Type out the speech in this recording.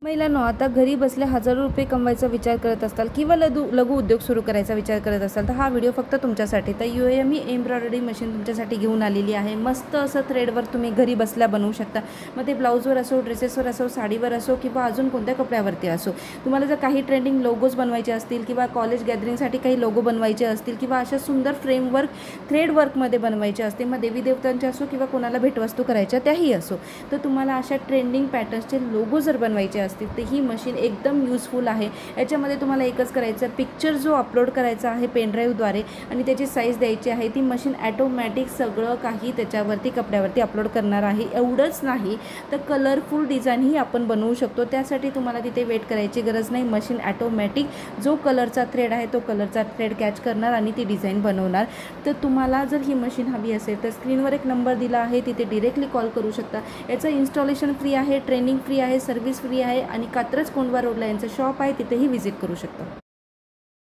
महिलांनो, आता घरी बसल्या हजारो रुपये कमवायचा विचार करत असाल किंवा लघु उद्योग सुरू करायचा विचार करत असाल तर हा व्हिडिओ फक्त तुमच्यासाठी. तर UAME एम्ब्रॉयडरी मशीन तुमच्यासाठी घेऊन आलेली आहे. मस्त असं थ्रेडवर तुम्ही घरी बसल्या बनवू शकता. मग ते ब्लाऊजवर असो, ड्रेसेसवर असो, साडीवर असो किंवा अजून कोणत्या कपड्यावरती असो. तुम्हाला जर काही ट्रेंडिंग लोगोज बनवायचे असतील किंवा कॉलेज गॅदरिंगसाठी काही लोगो बनवायचे असतील किंवा अशा सुंदर फ्रेमवर्क थ्रेडवर्कमध्ये बनवायचे असते, मग देवी देवतांचे असो किंवा कोणाला भेटवस्तू करायच्या त्याही असो, तर तुम्हाला अशा ट्रेंडिंग पॅटर्न्सचे लोगो जर बनवायचे असतील तर ही मशीन एकदम यूजफुल आहे. याच्यामध्ये तुम्हाला एकच करायचं, पिक्चर जो अपलोड करायचा आहे पेनड्राईव्हद्वारे आणि त्याची साईज द्यायची आहे, ती मशीन ॲटोमॅटिक सगळं काही त्याच्यावरती कपड्यावरती अपलोड करणार आहे. एवढंच नाही तर कलरफुल डिझाईनही आपण बनवू शकतो. त्यासाठी तुम्हाला तिथे वेट करायची गरज नाही. मशीन ॲटोमॅटिक जो कलरचा थ्रेड आहे तो कलरचा थ्रेड कॅच करणार आणि ती डिझाईन बनवणार. तर तुम्हाला जर ही मशीन हवी असेल तर स्क्रीनवर एक नंबर दिला आहे, तिथे डिरेक्टली कॉल करू शकता. याचं इन्स्टॉलेशन फ्री आहे, ट्रेनिंग फ्री आहे, सर्व्हिस फ्री आहे आणि कात्रज कोंडवा रोडला यांचं शॉप आहे, तिथेही व्हिजिट करू शकता.